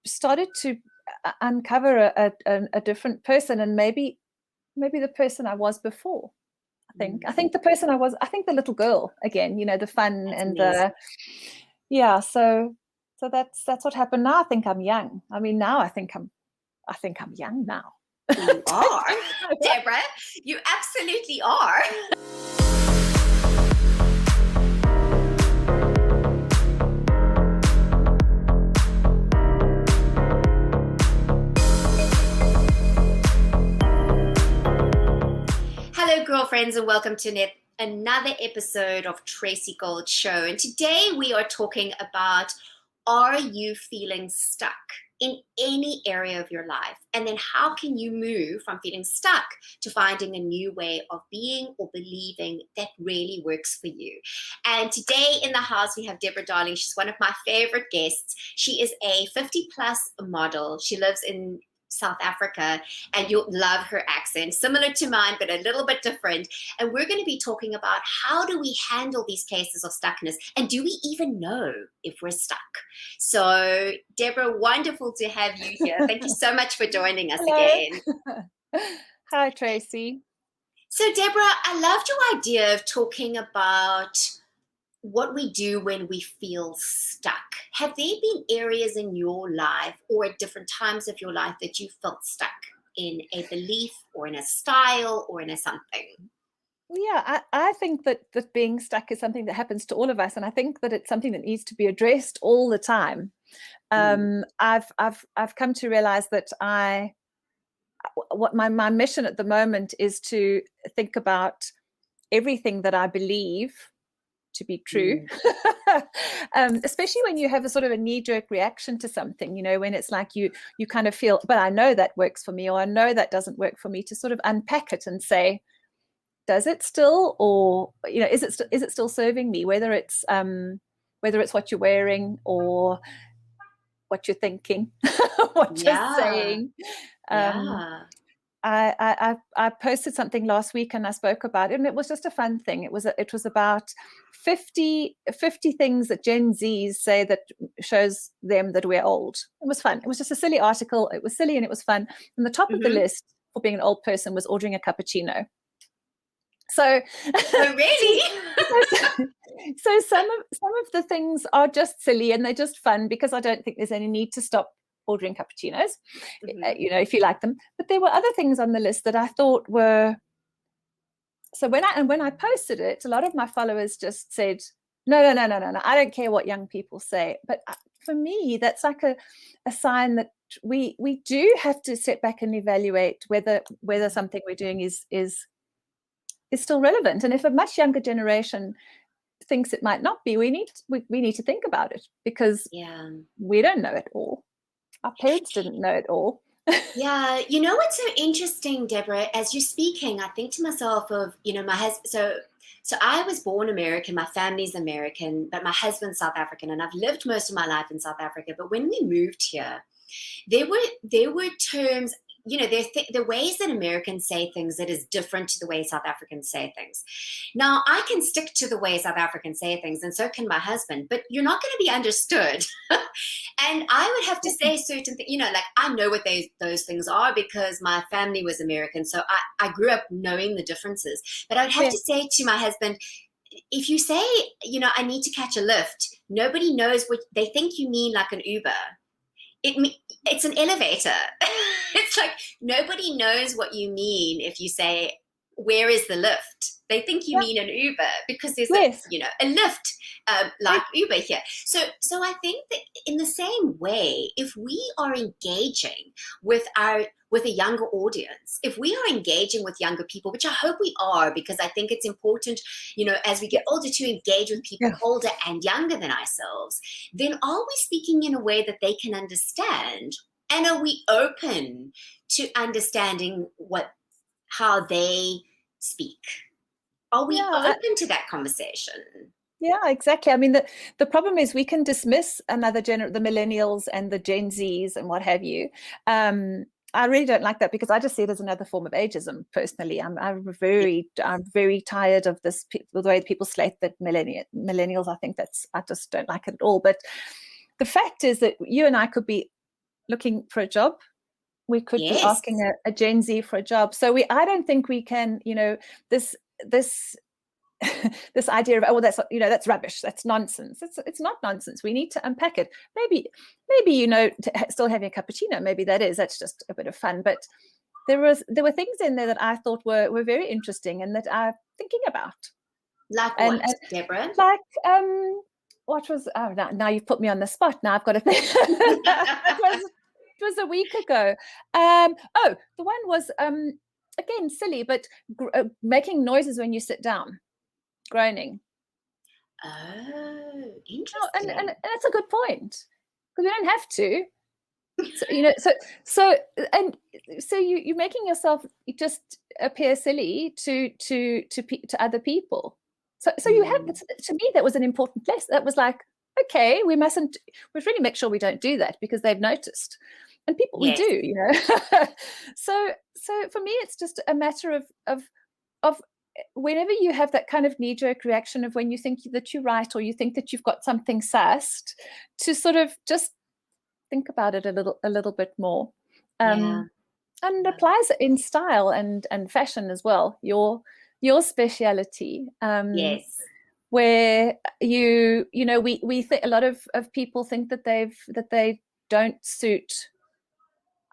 started to uncover a different person, and maybe the person I was before. I think the person I was, I think the little girl again, the fun. That's and amazing. yeah, so that's what happened. Now I think I'm young. I mean, now I think I'm young now. Well, you are, Deborah. You absolutely are. Hello, girlfriends, and welcome to another episode of Tracy Gold Show. And today we are talking about, are you feeling stuck in any area of your life? And then how can you move from feeling stuck to finding a new way of being or believing that really works for you? And today in the house, we have Deborah Darling. She's one of my favorite guests. She is a 50-plus model. She lives in South Africa, and you'll love her accent, similar to mine, but a little bit different. And we're going to be talking about how do we handle these cases of stuckness, and do we even know if we're stuck? So, Deborah, wonderful to have you here. Thank you so much for joining us again. Hi, Tracy. So, Deborah, I loved your idea of talking about what we do when we feel stuck. Have there been areas in your life or at different times of your life that you felt stuck in a belief or in a style or in a something? Yeah, I think that being stuck is something that happens to all of us, and I think that it's something that needs to be addressed all the time. I've come to realize that what my mission at the moment is to think about everything that I believe to be true, especially when you have a sort of a knee-jerk reaction to something, when it's like you kind of feel, but I know that works for me, or I know that doesn't work for me, to sort of unpack it and say, does it still, or is it still serving me, whether it's what you're wearing or what you're thinking, what you're saying. I posted something last week and I spoke about it, and it was just a fun thing. It was about 50 things that Gen Zs say that shows them that we're old. It was fun. It was just a silly article. It was silly and it was fun. And the top of the list for being an old person was ordering a cappuccino. So, oh, really? so some of the things are just silly and they're just fun, because I don't think there's any need to stop ordering cappuccinos, if you like them. But there were other things on the list that I thought were. So when I posted it, a lot of my followers just said, no, I don't care what young people say. But for me, that's like a sign that we do have to step back and evaluate whether something we're doing is still relevant. And if a much younger generation thinks it might not be, we need to think about it, because we don't know it all. Our parents didn't know it all. Yeah, what's so interesting, Deborah, as you're speaking, I think to myself of, my husband. So I was born American, my family's American, but my husband's South African, and I've lived most of my life in South Africa. But when we moved here, there were terms, the ways that Americans say things that is different to the way South Africans say things. Now, I can stick to the way South Africans say things, and so can my husband, but you're not going to be understood. And I would have to say certain things, like I know what those things are because my family was American. So I grew up knowing the differences. But I would have to say to my husband, if you say, I need to catch a lift, nobody knows what they think you mean, like an Uber. It's an elevator. It's like nobody knows what you mean if you say, where is the lift? They think you mean an Uber because there's a lift like Uber here. So I think that in the same way, if we are engaging with a younger audience, if we are engaging with younger people, which I hope we are, because I think it's important, as we get older, to engage with people older and younger than ourselves, then are we speaking in a way that they can understand? And are we open to understanding how they speak? Are we open to that conversation? Yeah, exactly. I mean, the problem is we can dismiss the millennials and the Gen Zs and what have you. I really don't like that, because I just see it as another form of ageism. Personally, I'm very tired of the way people slate that millennials. I just don't like it at all. But the fact is that you and I could be looking for a job. We could be Yes. asking a Gen Z for a job. So I don't think we can, this this idea of, oh, that's rubbish, that's nonsense. It's not nonsense. We need to unpack it. Maybe still having a cappuccino, that's just a bit of fun. But there were things in there that I thought were very interesting and that I'm thinking about. Like what, Deborah? Like what was, now you've put me on the spot. Now I've got to think. It was a week ago. The one was again silly, but making noises when you sit down. Groaning. Oh, interesting. And that's a good point, because we don't have to. So you're making yourself just appear silly to other people. So you have, to me, that was an important lesson. That was like, okay, we really make sure we don't do that, because they've noticed, and people, yes. We do, So for me, it's just a matter of whenever you have that kind of knee-jerk reaction of when you think that you're right, or you think that you've got something sussed, to sort of just think about it a little bit more. And applies in style and fashion as well. Your speciality. Yes. Where we think a lot of people think that they don't suit,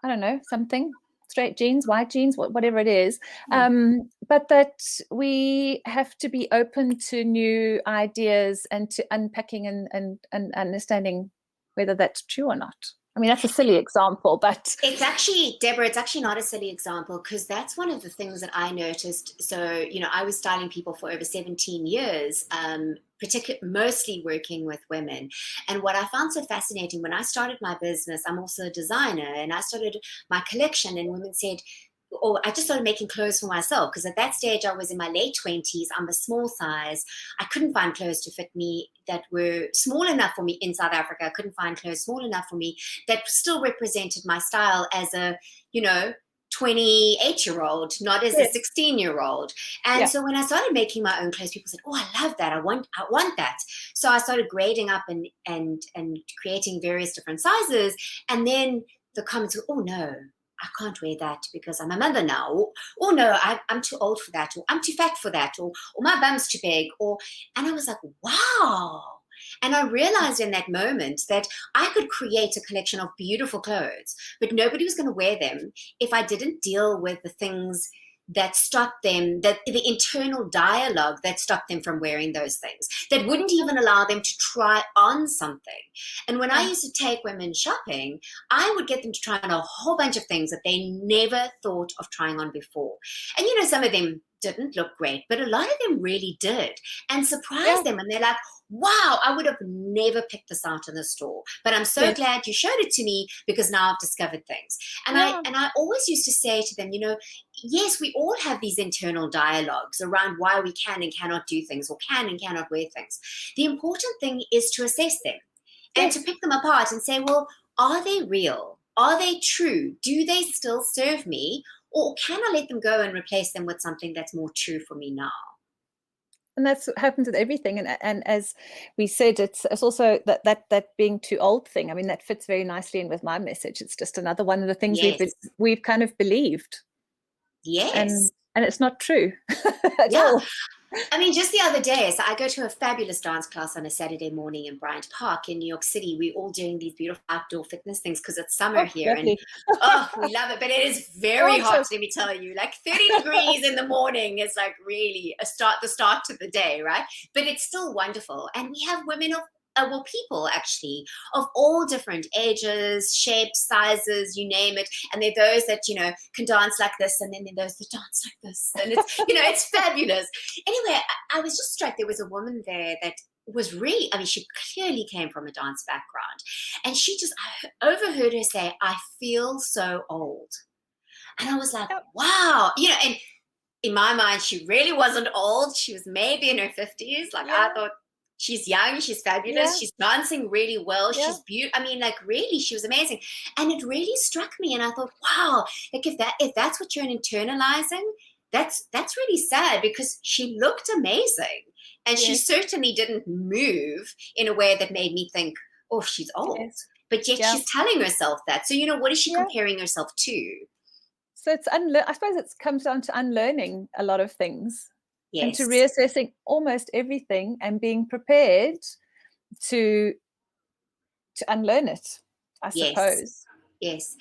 I don't know, something. Straight jeans, white jeans, whatever it is, but that we have to be open to new ideas and to unpacking and understanding whether that's true or not. I mean, that's a silly example, but it's actually, Deborah, it's actually not a silly example, because that's one of the things that I noticed. So, I was styling people for over 17 years, mostly working with women. And what I found so fascinating, when I started my business, I'm also a designer, and I started my collection, and women said, I just started making clothes for myself, because at that stage I was in my late 20s. I'm a small size. I couldn't find clothes to fit me that were small enough for me in South Africa. I couldn't find clothes small enough for me that still represented my style as a, 28-year-old, not as a 16-year-old. And so when I started making my own clothes, people said, oh, I love that. I want that. So I started grading up and creating various different sizes. And then the comments were, oh, no, I can't wear that because I'm a mother now. Or, oh, no, I'm too old for that. Or I'm too fat for that. Or my bum's too big. And I was like, wow. And I realized in that moment that I could create a collection of beautiful clothes, but nobody was going to wear them if I didn't deal with the things that stopped them, that the internal dialogue that stopped them from wearing those things, that wouldn't even allow them to try on something. And when I used to take women shopping, I would get them to try on a whole bunch of things that they never thought of trying on before. And some of them didn't look great, but a lot of them really did, and surprised them. And they're like, wow, I would have never picked this out in the store, but I'm so glad you showed it to me, because now I've discovered things. And I always used to say to them, yes, we all have these internal dialogues around why we can and cannot do things, or can and cannot wear things. The important thing is to assess them and to pick them apart and say, well, are they real? Are they true? Do they still serve me? Or can I let them go and replace them with something that's more true for me now? And that's what happens with everything. And as we said, it's also that being too old thing. I mean, that fits very nicely in with my message. It's just another one of the things we've kind of believed. Yes. And it's not true at all. I mean, just the other day, so I go to a fabulous dance class on a Saturday morning in Bryant Park in New York City. We're all doing these beautiful outdoor fitness things because it's summer here. Lovely. And we love it. But it is very hot, let me tell you. Like 30 degrees in the morning is like really the start to the day, right? But it's still wonderful. And we have women of people actually of all different ages, shapes, sizes, you name it. And they're those that, can dance like this, and then there are those that dance like this. And it's, it's fabulous. Anyway, I was just struck. There was a woman there that was really, she clearly came from a dance background. And I overheard her say, I feel so old. And I was like, wow. And in my mind, she really wasn't old. She was maybe in her 50s. I thought, she's young, she's fabulous, she's dancing really well, she's beautiful. Really, she was amazing. And it really struck me, and I thought, wow, like if that's what you're internalizing, that's really sad, because she looked amazing. And she certainly didn't move in a way that made me think, oh, she's old. but yet Yeah. she's telling herself that. So, what is she Yeah. comparing herself to? So I suppose it comes down to unlearning a lot of things and to Yes. reassessing almost everything and being prepared to unlearn it, I Yes. suppose. Yes.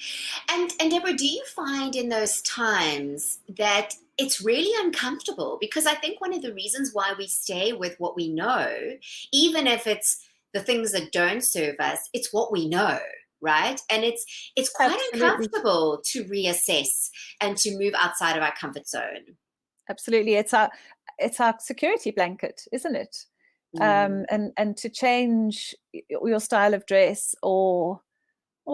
And Deborah, do you find in those times that it's really uncomfortable? Because I think one of the reasons why we stay with what we know, even if it's the things that don't serve us, it's what we know, right? And it's quite Absolutely. uncomfortable to reassess and to move outside of our comfort zone. Absolutely. It's our security blanket, isn't it? And to change your style of dress or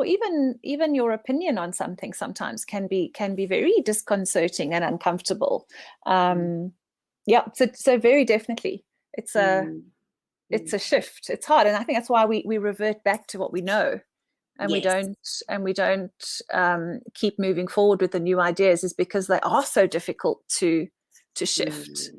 even your opinion on something sometimes can be very disconcerting and uncomfortable. Yeah, so very definitely it's a shift. It's hard, and I think that's why we revert back to what we know, and Yes. we don't keep moving forward with the new ideas, is because they are so difficult to shift.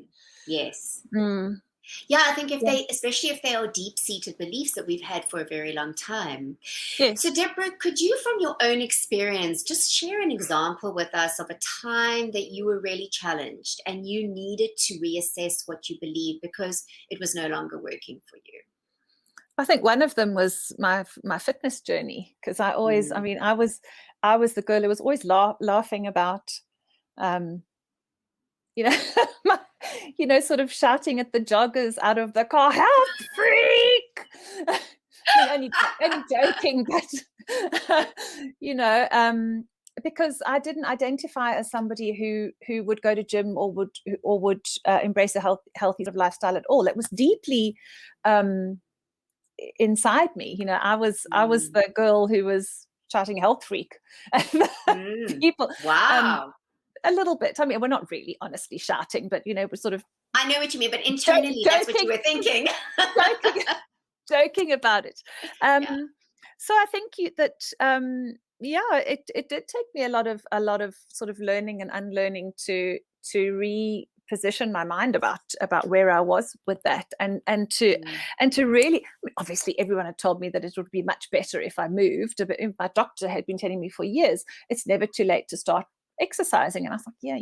Yes. Mm. Yeah, I think especially if they are deep-seated beliefs that we've had for a very long time. Yes. So, Deborah, could you, from your own experience, just share an example with us of a time that you were really challenged and you needed to reassess what you believe because it was no longer working for you? I think one of them was my fitness journey, because I always, I mean, I was the girl who was always laughing about, sort of shouting at the joggers out of the car, "Health freak!" I mean, only joking, but because I didn't identify as somebody who would go to gym or would embrace a healthy sort of lifestyle at all. It was deeply inside me. I was the girl who was shouting "health freak." People, wow. A little bit. I mean, we're not really honestly shouting, but we're sort of. I know what you mean, but internally, that's what you were thinking. joking about it. So I think that it did take me a lot of sort of learning and unlearning to reposition my mind about where I was with that, and to really, I mean, obviously everyone had told me that it would be much better if I moved, but my doctor had been telling me for years it's never too late to start exercising, and I was like, yeah,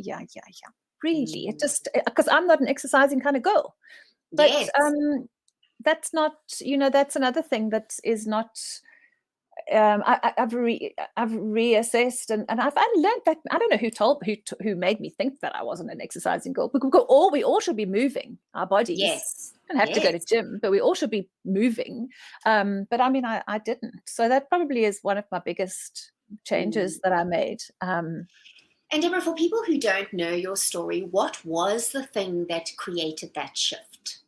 really, it just, because I'm not an exercising kind of girl, but yes. That's not, that's another thing that is not. I've reassessed and I've learned that. I don't know who made me think that I wasn't an exercising girl. Because we all should be moving our bodies. Yes. We don't have to go to gym, but we all should be moving. But I mean, I didn't. So that probably is one of my biggest changes that I made. And Deborah, for people who don't know your story, what was the thing that created that shift?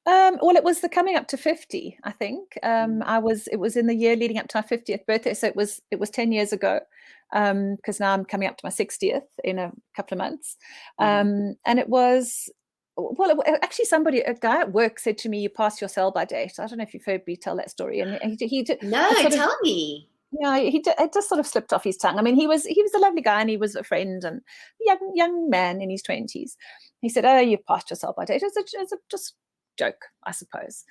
Well, it was the coming up to 50, I think. It was in the year leading up to my 50th birthday. So it was 10 years ago, because now I'm coming up to my 60th in a couple of months. And it was, well, actually a guy at work said to me, "You passed your sell-by date." I don't know if you've heard me tell that story. And he did. No, tell me. Yeah, it just sort of slipped off his tongue. I mean, he was a lovely guy, and he was a friend, and young man in his 20s. He said, "Oh, you passed your sell-by date." It's a just joke, I suppose.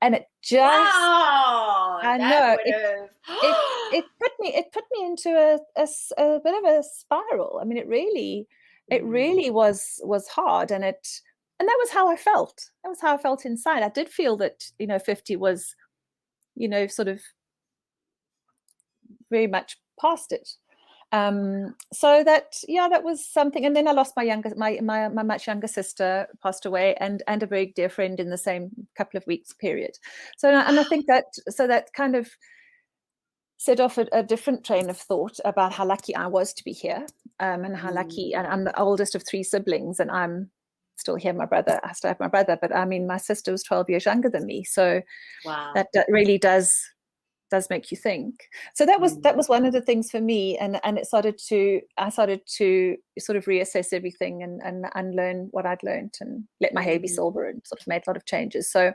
And it just, wow, I know, it put me into a bit of a spiral. I mean, it really was hard, and that was how I felt. That was how I felt inside. I did feel that 50 was sort of very much past it. So that was something. And then I lost my much younger sister, passed away, and a very dear friend in the same couple of weeks period. So, and I think that kind of set off a different train of thought about how lucky I was to be here, and how lucky, and I'm the oldest of 3 siblings, and I'm still here. I still have my brother, but I mean, my sister was 12 years younger than me. So wow, that really does make you think. So that was one of the things for me, and I started to sort of reassess everything and unlearn what I'd learned and let my hair be silver, and sort of made a lot of changes. So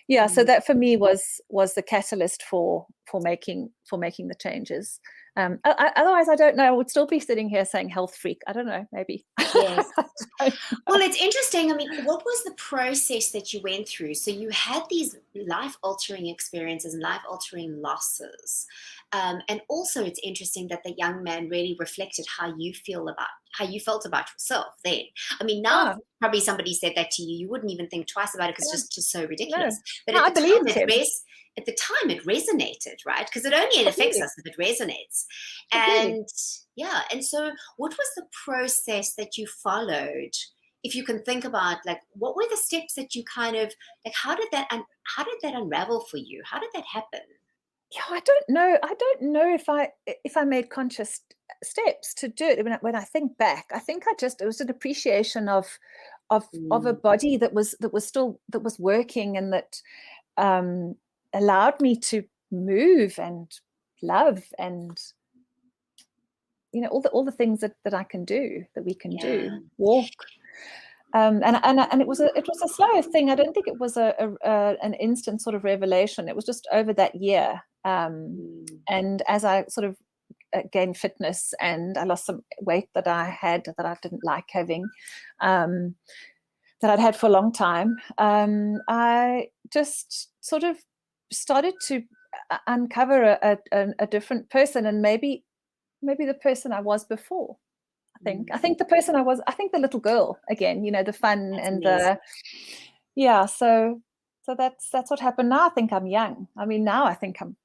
yeah, so that for me was the catalyst for making the changes. Otherwise, I don't know. I would still be sitting here saying health freak. I don't know, maybe. Yes. Well, it's interesting. I mean, what was the process that you went through? So you had these life-altering experiences and life-altering losses. And also it's interesting that the young man really reflected how you felt about yourself then. I mean, now probably somebody said that to you, you wouldn't even think twice about it because it's just so ridiculous. No. But No, at the time it resonated, right? Because it only affects us if it resonates. And yeah, and so what was the process that you followed? If you can think about, like, what were the steps that you kind of, like, how did that unravel for you? How did that happen? Yeah, I don't know if I made conscious steps to do it. When I think back, I think it was an appreciation of a body that was working, and that allowed me to move and love, and all the things that I can do, that we can do, walk. And it was a slow thing. I don't think it was an instant sort of revelation. It was just over that year. And as I sort of gained fitness, and I lost some weight that I didn't like having, that I'd had for a long time, I just sort of started to uncover a different person, and maybe the person I was before. I think the person I was, I think the little girl again, the fun. That's and amazing. So that's what happened. Now I think I'm young. I mean, now I think I'm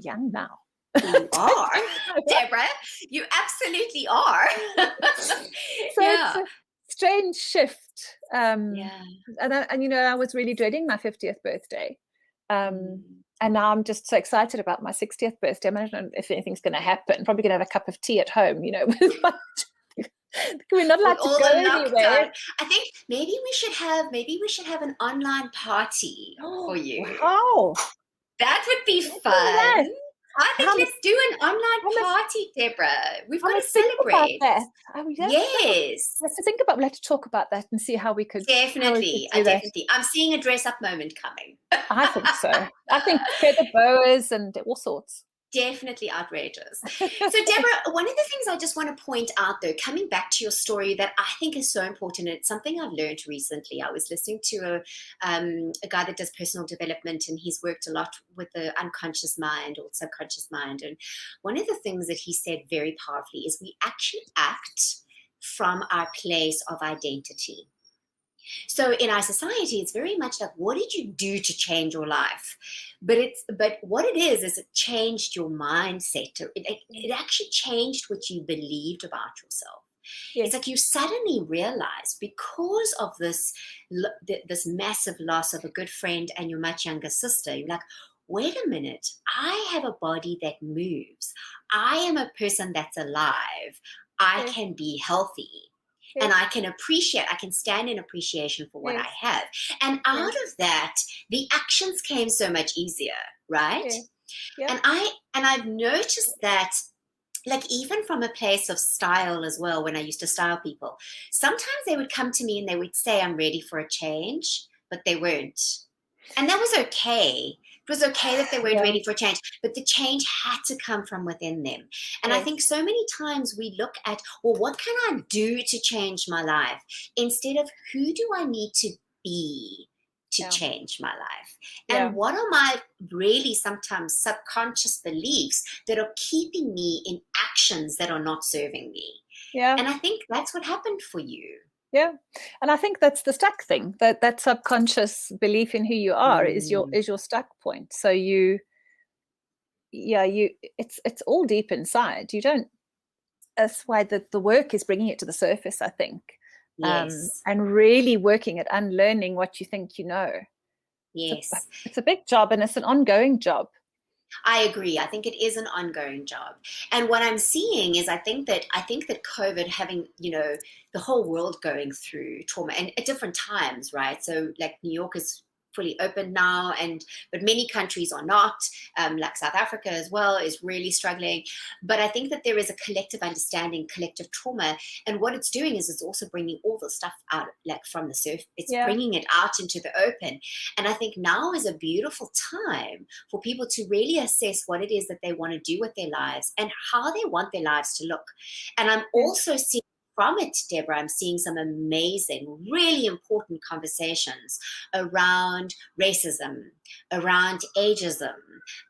young now. You are, Deborah. You absolutely are. So it's a strange shift. And I was really dreading my 50th birthday. And now I'm just so excited about my 60th birthday. I don't know if anything's going to happen. Probably going to have a cup of tea at home, we're not allowed to go anywhere. I think maybe we should have an online party for you. Wow. That would be fun. I think let's do an online party, Deborah. We've got to celebrate. That. Yes. Let's think about. We'll have to talk about that and see how we could. Definitely. I'm seeing a dress-up moment coming. I think so. I think feather boas and all sorts. Definitely outrageous. So, Deborah, one of the things I just want to point out, though, coming back to your story that I think is so important, and it's something I've learned recently. I was listening to a guy that does personal development, and he's worked a lot with the unconscious mind or subconscious mind. And one of the things that he said very powerfully is we actually act from our place of identity. So in our society, it's very much like, what did you do to change your life? But what it is it changed your mindset. It actually changed what you believed about yourself. Yes. It's like you suddenly realize, because of this massive loss of a good friend and your much younger sister, you're like, wait a minute, I have a body that moves. I am a person that's alive. I can be healthy. And I can stand in appreciation for what I have. And out of that, the actions came so much easier, right? And I've noticed that, like, even from a place of style as well, when I used to style people, sometimes they would come to me and they would say, I'm ready for a change, but they weren't. And that was okay. It was okay that they weren't ready for change, but the change had to come from within them. And I think so many times we look at, well, what can I do to change my life? Instead of, who do I need to be to change my life? And what are my really sometimes subconscious beliefs that are keeping me in actions that are not serving me? And I think that's what happened for you. Yeah, and I think that's the stuck thing. That subconscious belief in who you are is your stuck point. So it's all deep inside. You don't. That's why the work is bringing it to the surface, I think. Yes. And really working at unlearning what you think you know. Yes, it's a big job, and it's an ongoing job. I agree. I think it is an ongoing job. And what I'm seeing is I think that COVID, having, the whole world going through trauma and at different times, right? So like New York is, fully open now, but many countries are not, like South Africa as well is really struggling. But I think that there is a collective understanding, collective trauma, and what it's doing is it's also bringing all the stuff out, like from the surface. It's bringing it out into the open. And I think now is a beautiful time for people to really assess what it is that they want to do with their lives and how they want their lives to look. And I'm also seeing from it, Deborah, I'm seeing some amazing, really important conversations around racism, around ageism,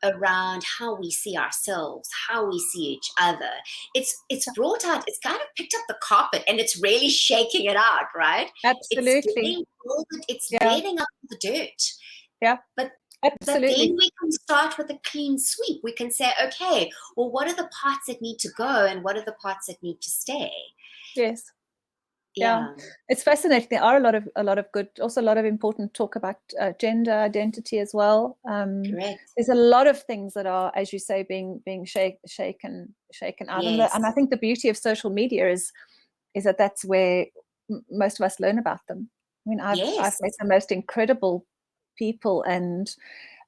around how we see ourselves, how we see each other. It's brought out, it's kind of picked up the carpet and it's really shaking it out, right? Absolutely. It's getting up the dirt. Yeah. But absolutely. then we can start with a clean sweep. We can say, okay, well, what are the parts that need to go and what are the parts that need to stay? Yes. Yeah. It's fascinating. There are a lot of good, also a lot of important talk about gender identity as well. Correct. There's a lot of things that are, as you say, being shaken out. Yes. And I think the beauty of social media is that that's where most of us learn about them. I mean, I've met the most incredible people and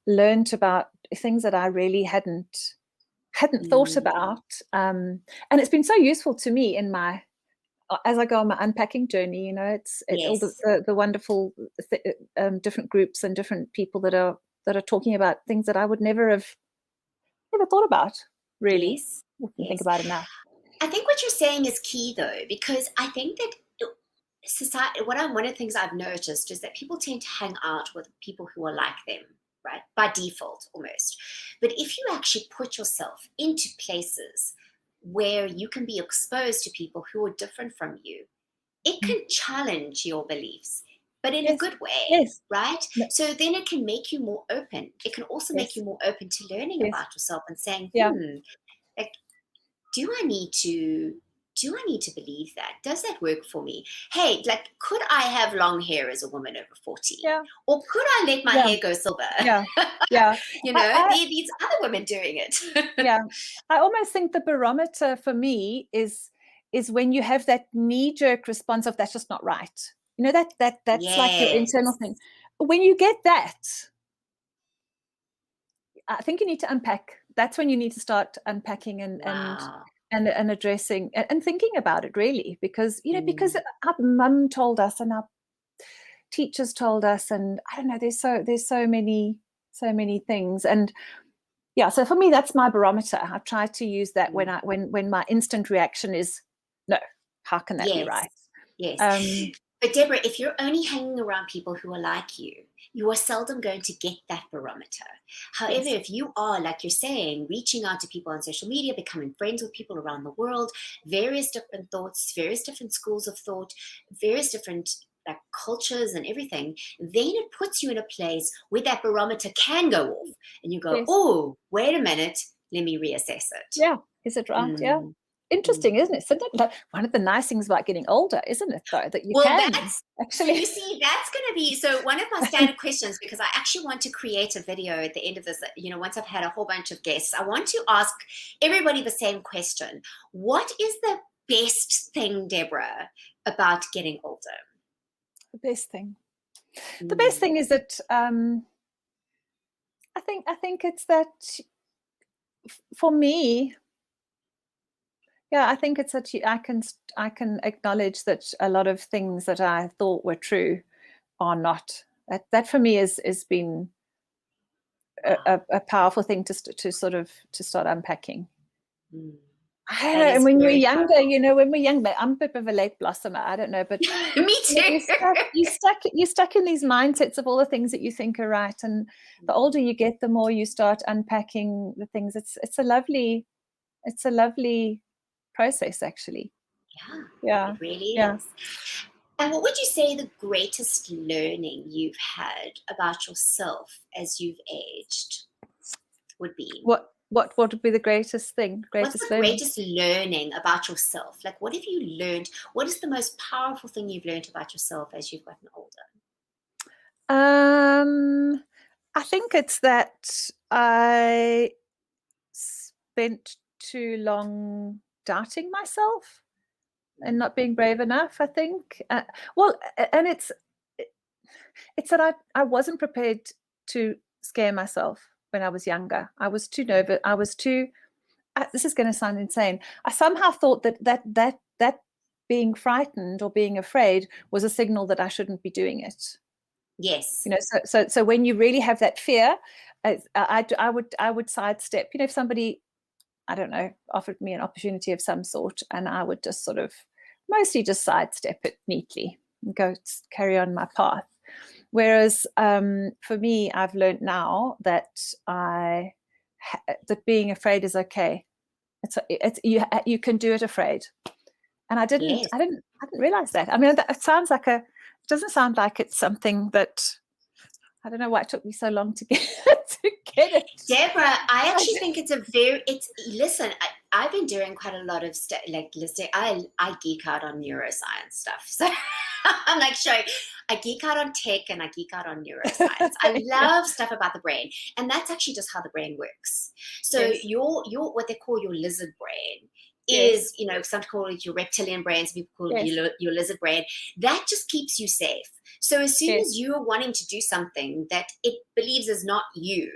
learned about things that I really hadn't thought about. And it's been so useful to me as I go on my unpacking journey. You know, it's all the wonderful different groups and different people that are talking about things that I would never thought about, really. Yes. Think about it now. I think what you're saying is key, though, because I think that society, one of the things I've noticed is that people tend to hang out with people who are like them, right? By default, almost. But if you actually put yourself into places where you can be exposed to people who are different from you, it can challenge your beliefs, but in a good way, right? So then it can make you more open. It can also make you more open to learning about yourself and saying, like, do I need to believe that? Does that work for me? Hey, like, could I have long hair as a woman over 40? Yeah. Or could I let my hair go silver? Yeah. You know, these other women doing it. Yeah. I almost think the barometer for me is when you have that knee-jerk response of that's just not right. You know, that's like your internal thing. When you get that, I think you need to unpack. That's when you need to start unpacking and addressing and thinking about it, really, because because our mum told us and our teachers told us, and I don't know, there's so many things. And so for me, that's my barometer. I try to use that when my instant reaction is no, how can that be right? Yes. But Deborah, if you're only hanging around people who are like you are seldom going to get that barometer. However, if you are, like you're saying, reaching out to people on social media, becoming friends with people around the world, various different thoughts, various different schools of thought, various different like cultures and everything, then it puts you in a place where that barometer can go off and you go, oh, wait a minute, let me reassess it. Yeah, is it right? Yeah. Interesting, isn't it? So one of the nice things about getting older, isn't it, though, that you can actually. You see, that's going to be one of my standard questions, because I actually want to create a video at the end of this. You know, once I've had a whole bunch of guests, I want to ask everybody the same question: what is the best thing, Deborah, about getting older? The best thing. The best thing is that I think it's that for me. Yeah, I think it's that I can acknowledge that a lot of things that I thought were true are not. That for me has been a powerful thing to start unpacking. I don't know. And when you're younger, when we're young, I'm a bit of a late blossomer. I don't know, but me too. You're stuck in these mindsets of all the things that you think are right, and the older you get, the more you start unpacking the things. It's a lovely process, actually. It really is. And what would you say the greatest learning you've had about yourself as you've aged would be? What would be the greatest thing? What's the greatest learning about yourself? Like, what have you learned? What is the most powerful thing you've learned about yourself as you've gotten older? I think it's that I spent too long doubting myself and not being brave enough, I think. And it's that I wasn't prepared to scare myself when I was younger. I was too nervous. I was too, this is going to sound insane. I somehow thought that being frightened or being afraid was a signal that I shouldn't be doing it. Yes. You know, so when you really have that fear, I would sidestep. You know, if somebody, I don't know, offered me an opportunity of some sort, and I would just sort of mostly just sidestep it neatly and go carry on my path. Whereas for me, I've learned now that that being afraid is okay. It's you can do it afraid, and I didn't realize that. I mean, it sounds like it doesn't sound like it's something that, I don't know why it took me so long to get it. Deborah, I actually think listen, I've been doing quite a lot of listening. I geek out on neuroscience stuff. So I'm like showing, I geek out on tech and I geek out on neuroscience. I love stuff about the brain. And that's actually just how the brain works. So your what they call your lizard brain is, you know, some call it your reptilian brain, some people call it your lizard brain. That just keeps you safe. So as soon as you're wanting to do something that it believes is not you,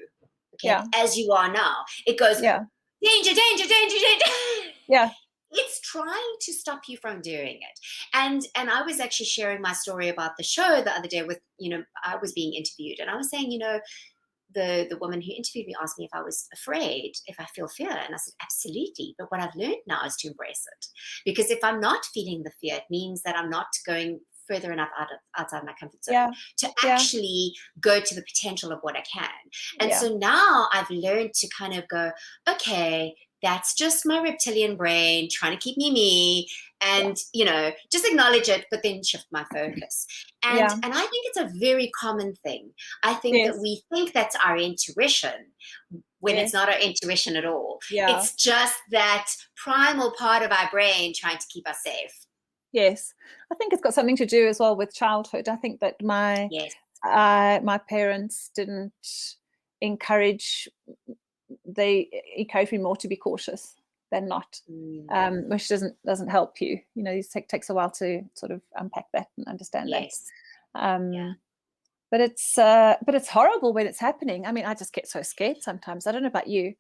okay, as you are now, it goes, danger, danger, danger, danger. Yeah. It's trying to stop you from doing it. And I was actually sharing my story about the show the other day with, you know, I was being interviewed and I was saying, you know, the woman who interviewed me asked me if I was afraid, if I feel fear. And I said, absolutely. But what I've learned now is to embrace it. Because if I'm not feeling the fear, it means that I'm not going further enough outside my comfort zone to actually go to the potential of what I can. And so now I've learned to kind of go, okay, that's just my reptilian brain trying to keep me, and, you know, just acknowledge it, but then shift my focus. And I think it's a very common thing. I think that we think that's our intuition when it's not our intuition at all. It's just that primal part of our brain trying to keep us safe. Yes, I think it's got something to do as well with childhood. I think that my parents didn't encourage, they encouraged me more to be cautious than not, which doesn't help you. You know, it takes a while to sort of unpack that and understand that. But it's horrible when it's happening. I mean, I just get so scared sometimes. I don't know about you.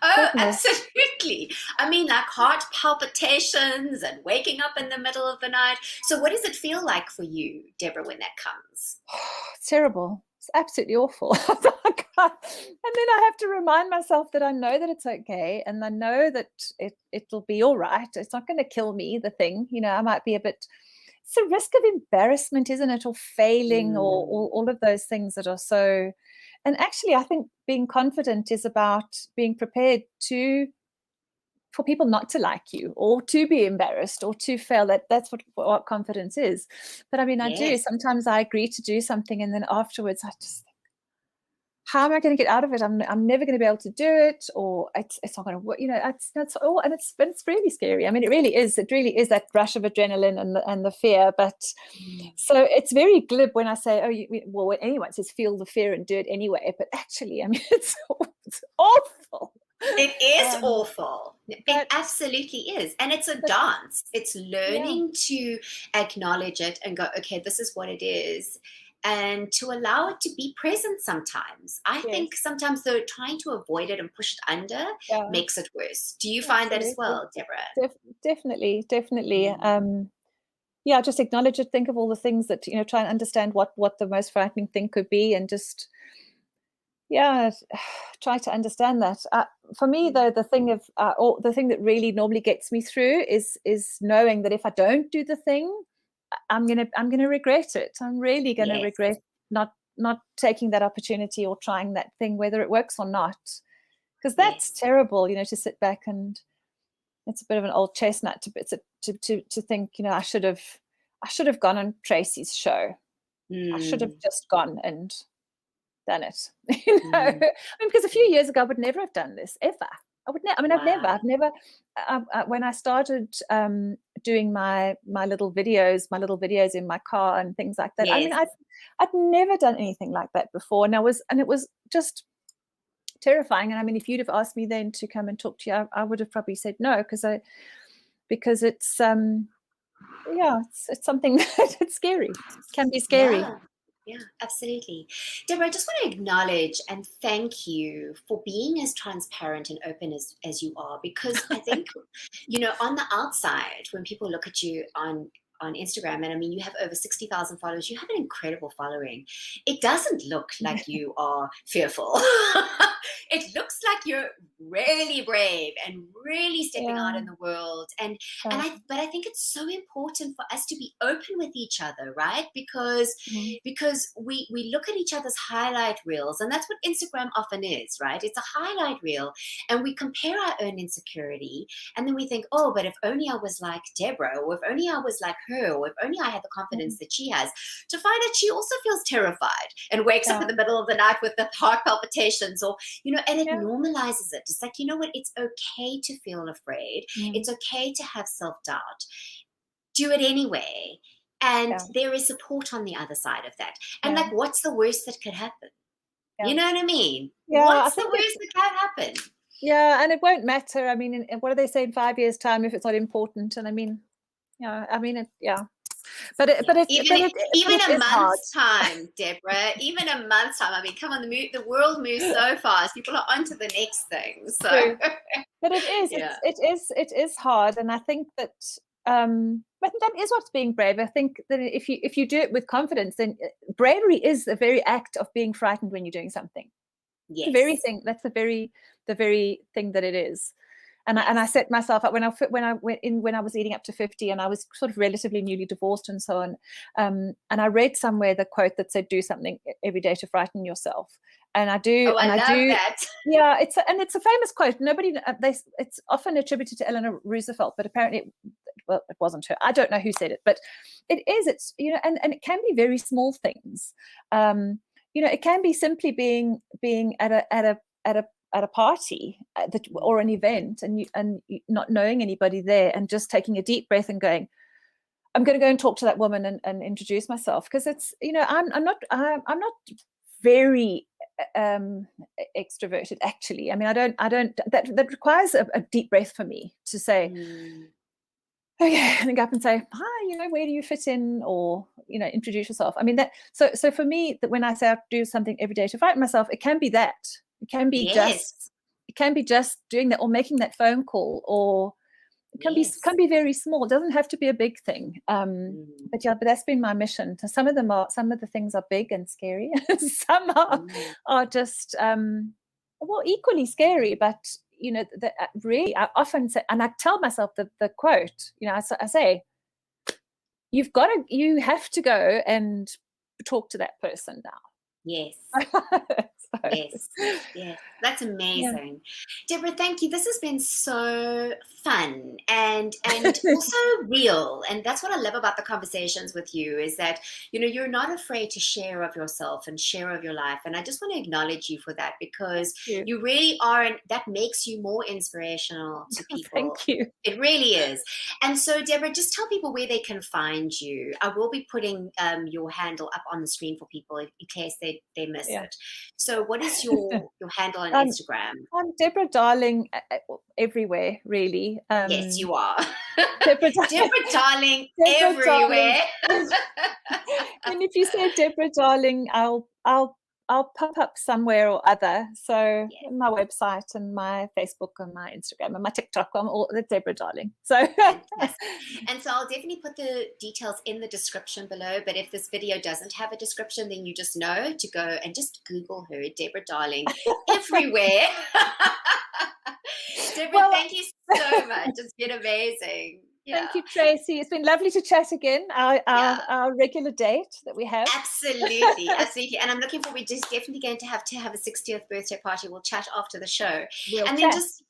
Oh, absolutely. I mean, like heart palpitations and waking up in the middle of the night. So what does it feel like for you, Deborah, when that comes? It's terrible. It's absolutely awful. And then I have to remind myself that I know that it's okay. And I know that it'll be all right. It's not going to kill me, the thing. You know, I might be it's a risk of embarrassment, isn't it? Or failing or all of those things that are so... And actually, I think being confident is about being prepared for people not to like you or to be embarrassed or to fail. That's what confidence is. But I mean, I do. Sometimes I agree to do something and then afterwards I just think, how am I going to get out of it? I'm never going to be able to do it, or it's not going to work. You know, it's really scary. I mean, it really is that rush of adrenaline and the fear. But so it's very glib when I say, when anyone says feel the fear and do it anyway. But actually, I mean, it's awful. It is awful. It absolutely is. And it's a dance. It's learning to acknowledge it and go, okay, this is what it is. And to allow it to be present sometimes. I think sometimes though trying to avoid it and push it under makes it worse. Do you find that as well, Deborah? Definitely. Just acknowledge it. Think of all the things that, you know, try and understand what the most frightening thing could be, and just try to understand that. For me, though, the thing that really normally gets me through is knowing that if I don't do the thing, I'm gonna regret it. I'm really gonna regret not taking that opportunity or trying that thing, whether it works or not, because that's terrible. You know, to sit back and it's a bit of an old chestnut to think, you know, I should have gone on Tracy's show. I should have just gone and done it. You know, I mean, because a few years ago I would never have done this ever. I've never. When I started doing my little videos in my car and things like that. I mean, I'd never done anything like that before, and it was just terrifying. And I mean, if you'd have asked me then to come and talk to you, I would have probably said no, because it's it's something that it's scary. It can be scary. Yeah, absolutely. Deborah, I just want to acknowledge and thank you for being as transparent and open as you are, because I think, on the outside, when people look at you on Instagram, and I mean, you have over 60,000 followers, you have an incredible following. It doesn't look like you are fearful. It looks like you're really brave and really stepping out in the world. But I think it's so important for us to be open with each other, right? Because we look at each other's highlight reels, and that's what Instagram often is, right? It's a highlight reel, and we compare our own insecurity, and then we think, oh, but if only I was like Deborah, or if only I was like her, or if only I had the confidence that she has, to find out she also feels terrified and wakes up in the middle of the night with the heart palpitations, or and it normalizes it. It's like, you know what, it's okay to feel afraid. It's okay to have self-doubt. Do it anyway, and there is support on the other side of that. And like, what's the worst that could happen? You know what I mean? What's the worst that can happen? Yeah, and it won't matter. I mean, what do they say in 5 years' time if it's not important? And I mean, But even a month's time, Deborah. Even a month's time. I mean, come on, the world moves so fast. People are on to the next thing. So, but it is hard, and I think that that is what's being brave. I think that if you do it with confidence, then bravery is the very act of being frightened when you're doing something. Yes. The very thing. That's the very thing that it is. And I set myself up when I was leading up to 50, and I was sort of relatively newly divorced and so on. And I read somewhere the quote that said, "Do something every day to frighten yourself." And I do. Oh, I love that. Yeah, it's a famous quote. It's often attributed to Eleanor Roosevelt, but apparently, it wasn't her. I don't know who said it, but it is. It's and it can be very small things. It can be simply being at a party or an event, and you not knowing anybody there, and just taking a deep breath and going, I'm going to go and talk to that woman and introduce myself, because it's I'm not very extroverted, actually. I mean, I don't that requires a deep breath for me to say, okay, and go up and say, hi, where do you fit in, or introduce yourself. I mean, that so for me, that when I say I do something every day to frighten myself, it can be that. It can be just doing that, or making that phone call, or it can be very small. It doesn't have to be a big thing. But that's been my mission. Some of the things are big and scary. Some are just equally scary. But really, I often say, and I tell myself the quote. I say, you have to go and talk to that person now. Yes. Yes, that's amazing. Deborah, thank you. This has been so fun and also real, and that's what I love about the conversations with you, is that you're not afraid to share of yourself and share of your life, and I just want to acknowledge you for that, because you really are, and that makes you more inspirational to people. Thank you. It really is. And so, Deborah, just tell people where they can find you. I will be putting your handle up on the screen for people in case they miss it. So what is your handle on Instagram? I'm Deborah Darling everywhere, really. Yes, you are. Deborah Darling everywhere. And if you say Deborah Darling, I'll pop up somewhere or other. So my website and my Facebook and my Instagram and my TikTok, I'm all the Deborah Darling. So and so I'll definitely put the details in the description below. But if this video doesn't have a description, then you just know to go and just Google her, Deborah Darling, everywhere. Deborah, thank you so much. It's been amazing. Thank you, Tracy. It's been lovely to chat again. Our regular date that we have. Absolutely. And I'm looking forward. We're just definitely going to have a 60th birthday party. We'll chat after the show. Then just,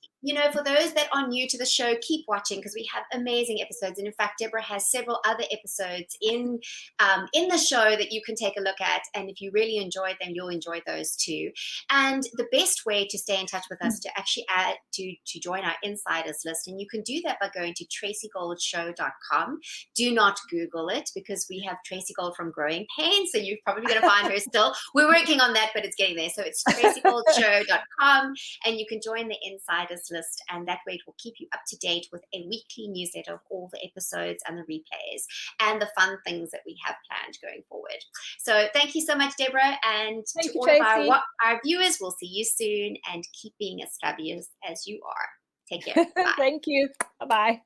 for those that are new to the show, keep watching, because we have amazing episodes. And in fact, Deborah has several other episodes in the show that you can take a look at. And if you really enjoyed them, you'll enjoy those too. And the best way to stay in touch with us, to actually add to join our insiders list, and you can do that by going to tracygoldshow.com. Do not Google it, because we have Tracy Gold from Growing Pains, so you're probably going to find her still. We're working on that, but it's getting there. So it's tracygoldshow.com, and you can join the insiders favorites list, and that way it will keep you up to date with a weekly newsletter of all the episodes and the replays and the fun things that we have planned going forward. So thank you so much, Deborah, and Thank to you, all Tracy. of our viewers, we'll see you soon, and keep being as fabulous as you are. Take care. Bye. Thank you. Bye-bye.